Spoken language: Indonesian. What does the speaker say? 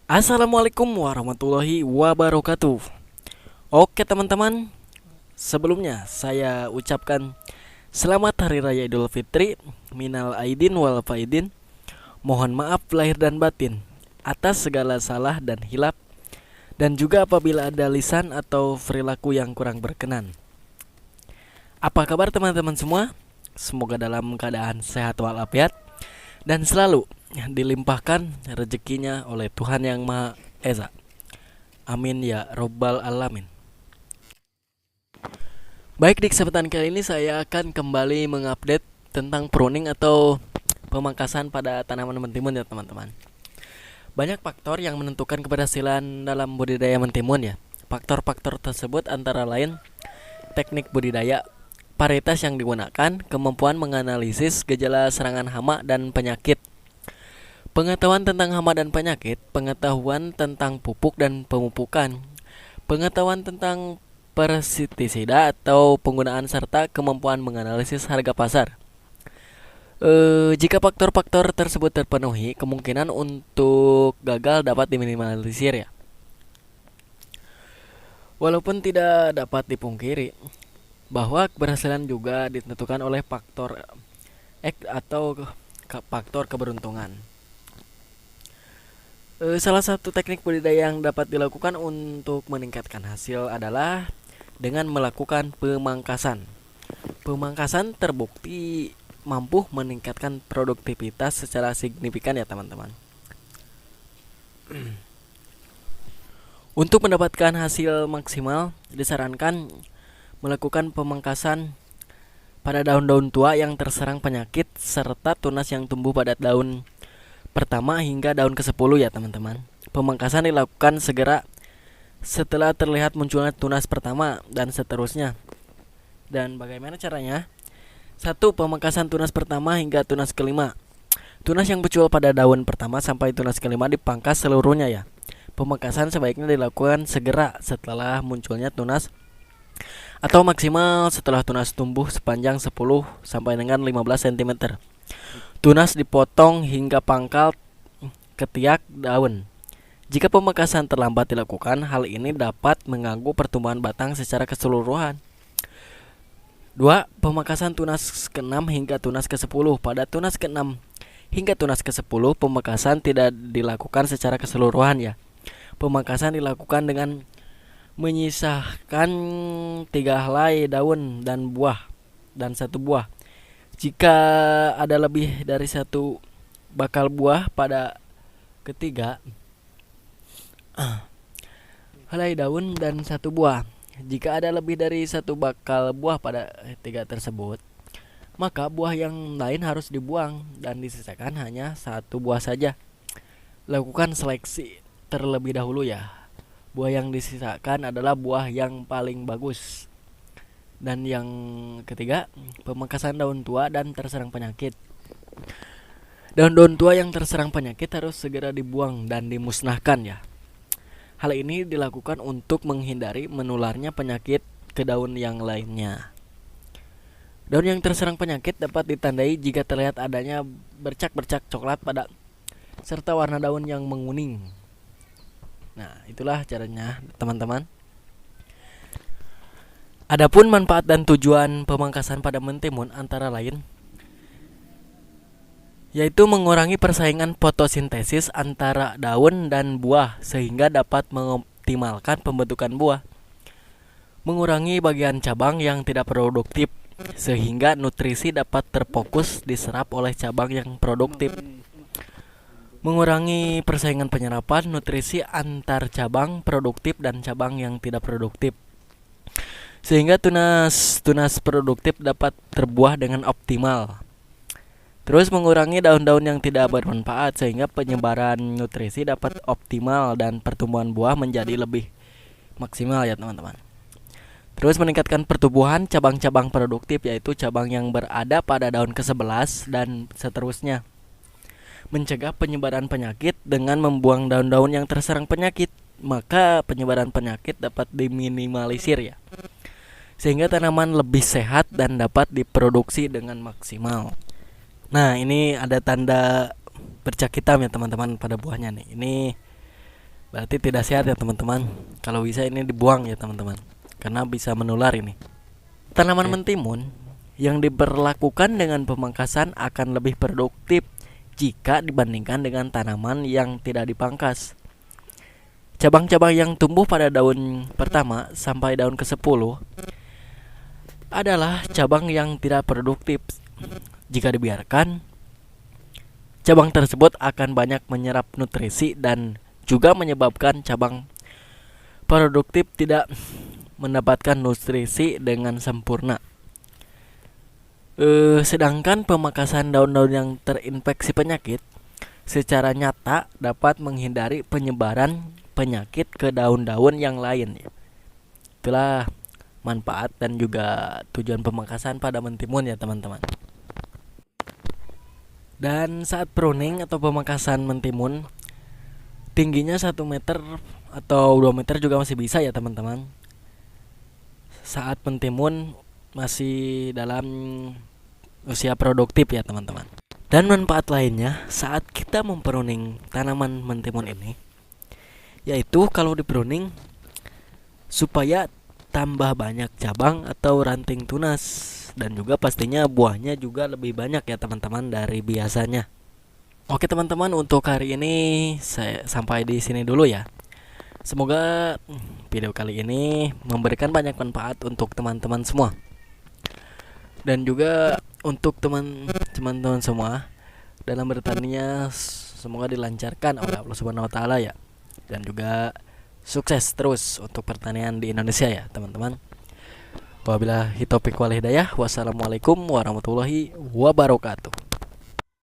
Assalamualaikum warahmatullahi wabarakatuh. Oke teman-teman, sebelumnya saya ucapkan selamat Hari Raya Idul Fitri. Minal aidin wal faidin. Mohon maaf lahir dan batin atas segala salah dan hilap, dan juga apabila ada lisan atau perilaku yang kurang berkenan. Apa kabar teman-teman semua? Semoga dalam keadaan sehat walafiat dan selalu dilimpahkan rezekinya oleh Tuhan Yang Maha Esa. Amin ya robbal alamin. Baik, di kesempatan kali ini saya akan kembali mengupdate tentang pruning atau pemangkasan pada tanaman mentimun ya teman-teman. Banyak faktor yang menentukan keberhasilan dalam budidaya mentimun ya. Faktor-faktor tersebut antara lain teknik budidaya, varietas yang digunakan, kemampuan menganalisis gejala serangan hama dan penyakit, pengetahuan tentang hama dan penyakit, pengetahuan tentang pupuk dan pemupukan, pengetahuan tentang pestisida atau penggunaan, serta kemampuan menganalisis harga pasar. Jika faktor-faktor tersebut terpenuhi, kemungkinan untuk gagal dapat diminimalisir ya. Walaupun tidak dapat dipungkiri bahwa keberhasilan juga ditentukan oleh faktor X atau faktor keberuntungan. Salah satu teknik budidaya yang dapat dilakukan untuk meningkatkan hasil adalah dengan melakukan pemangkasan. Pemangkasan terbukti mampu meningkatkan produktivitas secara signifikan ya teman-teman. Untuk mendapatkan hasil maksimal, disarankan melakukan pemangkasan pada daun-daun tua yang terserang penyakit serta tunas yang tumbuh pada daun pertama hingga daun ke-10 ya teman-teman. Pemangkasan dilakukan segera setelah terlihat munculnya tunas pertama dan seterusnya. Dan bagaimana caranya? 1. Pemangkasan tunas pertama hingga tunas kelima. Tunas yang muncul pada daun pertama sampai tunas kelima dipangkas seluruhnya ya. Pemangkasan sebaiknya dilakukan segera setelah munculnya tunas atau maksimal setelah tunas tumbuh sepanjang 10 sampai dengan 15 cm. Tunas dipotong hingga pangkal ketiak daun. Jika pemangkasan terlambat dilakukan, hal ini dapat mengganggu pertumbuhan batang secara keseluruhan. 2. Pemangkasan tunas ke-6 hingga tunas ke-10. Pada tunas ke-6 hingga tunas ke-10, pemangkasan tidak dilakukan secara keseluruhan ya. Pemangkasan dilakukan dengan menyisahkan 3 helai daun dan buah dan 1 buah. Jika ada lebih dari 1 bakal buah pada ketiga helai daun dan 1 buah. Jika ada lebih dari 1 bakal buah pada ketiga tersebut, maka buah yang lain harus dibuang dan disisakan hanya 1 buah saja. Lakukan seleksi terlebih dahulu ya. Buah yang disisakan adalah buah yang paling bagus. Dan yang ketiga, pemangkasan daun tua dan terserang penyakit. Daun-daun tua yang terserang penyakit harus segera dibuang dan dimusnahkan ya. Hal ini dilakukan untuk menghindari menularnya penyakit ke daun yang lainnya. Daun yang terserang penyakit dapat ditandai jika terlihat adanya bercak-bercak coklat pada serta warna daun yang menguning. Nah, itulah caranya teman-teman. Adapun manfaat dan tujuan pemangkasan pada mentimun antara lain yaitu mengurangi persaingan fotosintesis antara daun dan buah sehingga dapat mengoptimalkan pembentukan buah. Mengurangi bagian cabang yang tidak produktif sehingga nutrisi dapat terfokus diserap oleh cabang yang produktif. Mengurangi persaingan penyerapan nutrisi antar cabang produktif dan cabang yang tidak produktif sehingga tunas produktif dapat terbuah dengan optimal. Terus mengurangi daun-daun yang tidak bermanfaat sehingga penyebaran nutrisi dapat optimal dan pertumbuhan buah menjadi lebih maksimal ya teman-teman. Terus meningkatkan pertumbuhan cabang-cabang produktif yaitu cabang yang berada pada daun ke-11 dan seterusnya. Mencegah penyebaran penyakit dengan membuang daun-daun yang terserang penyakit, maka penyebaran penyakit dapat diminimalisir ya. Sehingga tanaman lebih sehat dan dapat diproduksi dengan maksimal. Nah, ini ada tanda bercak hitam ya teman-teman pada buahnya nih. Ini Berarti tidak sehat ya teman-teman. Kalau bisa ini dibuang ya teman-teman, karena bisa menular ini. Tanaman mentimun yang diperlakukan dengan pemangkasan akan lebih produktif jika dibandingkan dengan tanaman yang tidak dipangkas. Cabang-cabang yang tumbuh pada daun pertama sampai daun ke-10 adalah cabang yang tidak produktif. Jika dibiarkan, cabang tersebut akan banyak menyerap nutrisi dan juga menyebabkan cabang produktif tidak mendapatkan nutrisi dengan sempurna. Sedangkan pemangkasan daun-daun yang terinfeksi penyakit secara nyata dapat menghindari penyebaran penyakit ke daun-daun yang lain. Itulah manfaat dan juga tujuan pemangkasan pada mentimun ya teman-teman. Dan saat pruning atau pemangkasan mentimun, tingginya 1 meter atau 2 meter juga masih bisa ya teman-teman, saat mentimun masih dalam usia produktif ya teman-teman. Dan manfaat lainnya saat kita mempruning tanaman mentimun ini, yaitu kalau di pruning supaya tambah banyak cabang atau ranting tunas, dan juga pastinya buahnya juga lebih banyak ya teman-teman dari biasanya. Oke teman-teman, untuk hari ini saya sampai di sini dulu ya. Semoga video kali ini memberikan banyak manfaat untuk teman-teman semua. Dan juga untuk teman-teman semua dalam bertaninya, semoga dilancarkan oleh Allah Subhanahu wa taala ya. Dan juga sukses terus untuk pertanian di Indonesia ya teman-teman. Wabillahi taufiq wal hidayah. Wassalamualaikum warahmatullahi wabarakatuh.